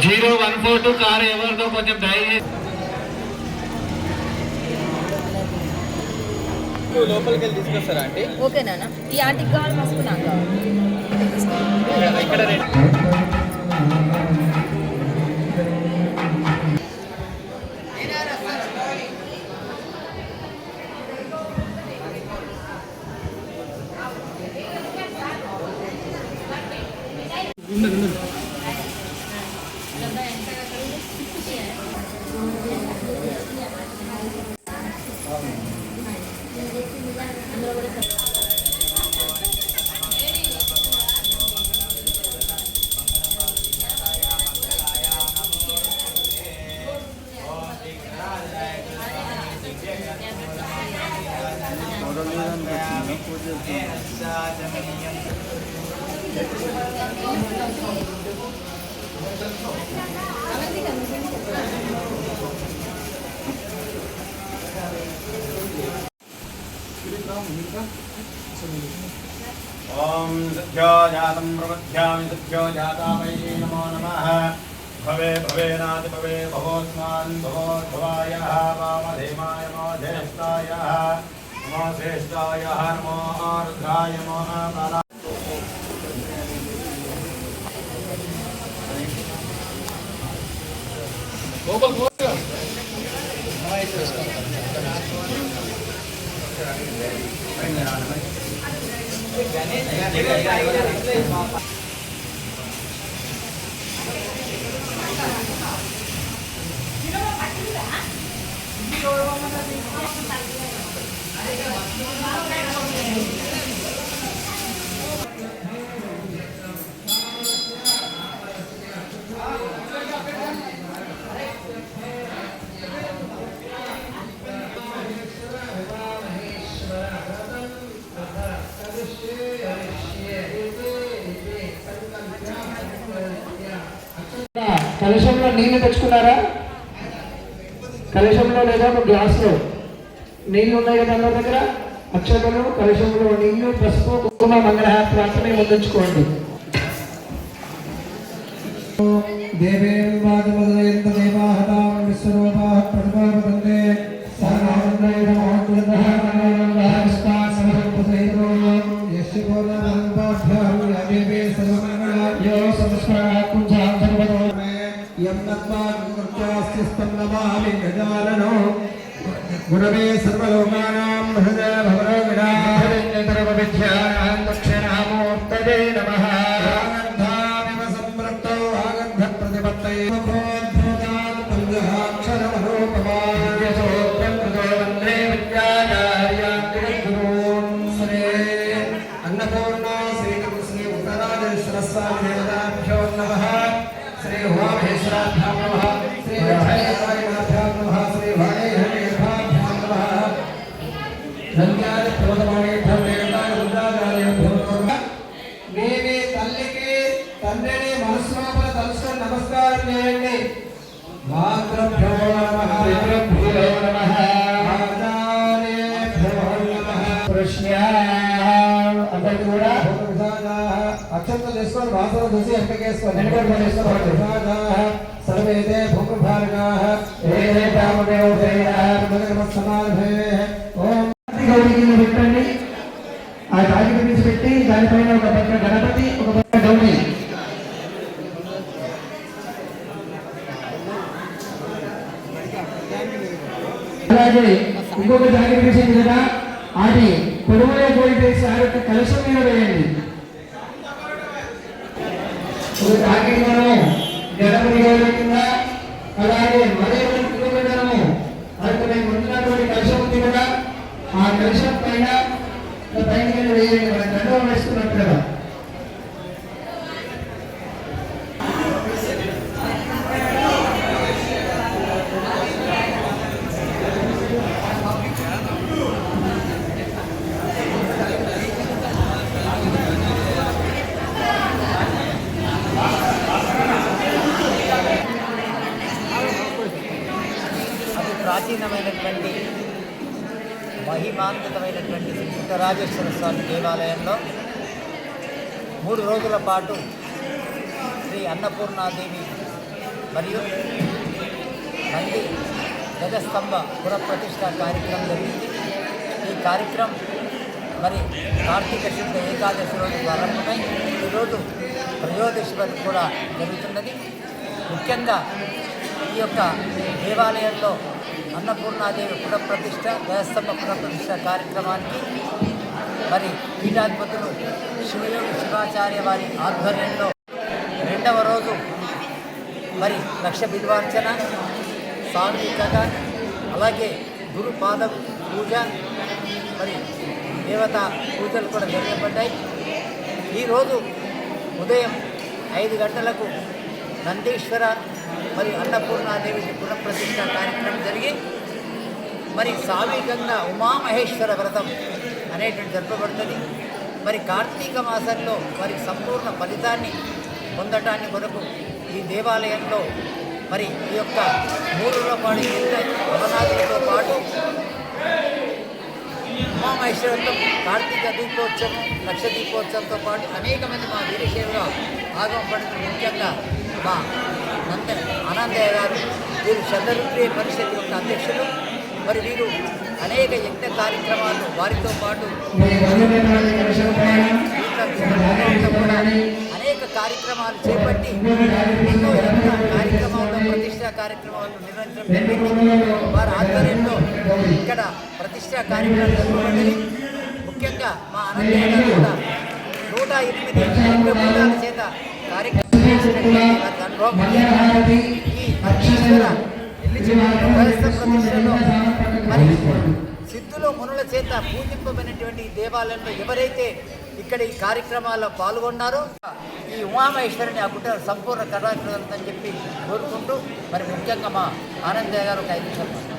0142 car ఎవరితో కొంచెం దయచేసి లోపలికి వెళ్ళి తీసుకొస్తారా అంటే ఓకేనా? ఈ ఆంటీకి కావాలి, మస్తు నాకు కావాలి. ఇక్కడ ओम सत्यो जातं प्रमध्यामि सत्यो जातामये नमो नमः भवे भवेनाति भवे भवोस्मान् भवोद्भवायः वामधेमाय नमो ज्येष्ठायः नमो श्रेष्ठायः नमो रुद्राय नमो बाला కలశంలో నీళ్లు తెచ్చుకున్నారా? కలశంలో లేదా గ్లాసులో నీళ్లు ఉన్నాయి కదా అందరి దగ్గర. అక్షతలు, కలశంలో నీళ్లు, పసుపు, కుంకుమ, మంగళహారతి ముందుంచుకోండి. गुरवे सर्वलोकानां हृदय भवरोगिणां दक्षिणामूर्तये नमः आगन्धाविव संवृत्तौ आगन्ध प्रतिपत्तये मुखोद्भूतात् पञ्चाक्षरमनोपमान् यशोत्रं कृतो वन्दे विद्याचार्यान् गुरून् श्री अन्नपूर्णा श्री उत्तरादिश्रस्वामि देवताभ्यो नमः श्री उमामहेश्वराभ्यां नमः श्री राधानाथाभ्यां नमः श्री वाणेयभ्यां नमः धन्यानि प्रवदमाने धन्येताय रुद्राचार्यभ्यो नमः मेवे तल्लिकी तन्निनि मनस्लोपल तलुसुకొని नमस्कारं చేయండి మాతృభ్యో నమః పితృభ్యో నమః ఆచార్యేభ్యో నమః కృష్ణా అందరూ కూడా అక్షంతలు తీసుకొని వాసన చూసి ఎంపికేసుకోండి. వెనుకడు చేసుకోండి. సర్వేదే భూకృభార్గాః ఏదే ఓం గౌరీని పెట్టండి. ఆ తాగిటి తీసి పెట్టి దానిపైన ఒక పక్క గణపతి, ఒక పక్క గౌరీ. అలాగే ఇంకొక తాగిటి తీసింది కదా, అది పొడవులో పోయి వేసి ఆ యొక్క కలశం మీద వేయండి. ఒక తాగిటి మనము గణపతి గౌరీ కింద, అలాగే మరేమో ఇంకొక గణము అది ముందున్నటువంటి కలశం ఉంది కదా, ఆ కలశం పైన పైకి వెళ్ళి వేయండి, మన దండం వేసుకున్నాం కదా. అతి ప్రాచీనమైనటువంటి మహిమాన్వితమైనటువంటి శ్రీ సిద్ధరాజేశ్వర స్వామి దేవాలయంలో 3 రోజుల పాటు శ్రీ అన్నపూర్ణాదేవి మరియు నంది ధ్వజస్తంభ పునఃప్రతిష్ఠ కార్యక్రమం జరిగింది. ఈ కార్యక్రమం మరి కార్తీక శుద్ధ ఏకాదశి రోజు ప్రారంభమై ఈరోజు త్రయోదశి వరకు కూడా జరుగుతున్నది. ముఖ్యంగా ఈ యొక్క దేవాలయంలో అన్నపూర్ణాదేవి పునఃప్రతిష్ఠ ధ్వజస్తంభ పునఃప్రతిష్ఠ కార్యక్రమానికి మరి పీఠాధిపతులు శివయోగి శివాచార్య వారి ఆధ్వర్యంలో 2వ రోజు మరి లక్ష బిల్వార్చన సామూహికగా, అలాగే గురుపాద పూజ మరి దేవతా పూజలు కూడా జరగబడ్డాయి. ఈరోజు ఉదయం 5 గంటలకు నందీశ్వర మరియు అన్నపూర్ణాదేవికి పునఃప్రతిష్ఠ కార్యక్రమం జరిగి మరి సామూహికంగా ఉమామహేశ్వర వ్రతం అనేటువంటి జరపబడుతుంది. మరి కార్తీక మాసంలో మరి సంపూర్ణ ఫలితాన్ని పొందటాన్ని కొరకు ఈ దేవాలయంలో మరి ఈ యొక్క 3 రూపాయల భవనాదులతో పాటు ఉమామహేశ్వరంతో కార్తీక దీపోత్సవం, లక్ష దీపోత్సవంతో పాటు అనేక మంది మా వీరశైవుగా ఆగమపడుతున్న ముఖ్యంగా మా ఆనందయ్య గారు, వీరు చంద్రరుద్రీయ పరిషత్ యొక్క అధ్యక్షులు. మరి వీరు అనేక యజ్ఞ కార్యక్రమాలు వారితో పాటు అనేక కార్యక్రమాలు చేపట్టి ఎన్నో యజ్ఞ కార్యక్రమాల్లో ప్రతిష్టా కార్యక్రమాలు నిర్వహించడం వారి ఆధ్వర్యంలో ఇక్కడ ప్రతిష్టా కార్యక్రమాలు జరపబడ్డాయి. ముఖ్యంగా మా ఆనందయ్య గారు కూడా 108 యజ్ఞ చేత కార్యక్రమం అనుభవం ఈ అక్షీశ్వర ప్రతిష్టలో మరి సిద్ధులు మునుల చేత పూజింపబడినటువంటి దేవాలయంలో ఎవరైతే ఇక్కడ ఈ కార్యక్రమాల్లో పాల్గొన్నారో ఈ ఉమామహేశ్వరుని ఆ కుటుంబ సంపూర్ణ కళాకృతం అని చెప్పి కోరుకుంటూ మరి ముఖ్యంగా మా ఆనందయ్య గారు ఒక 5 నిమిషాలు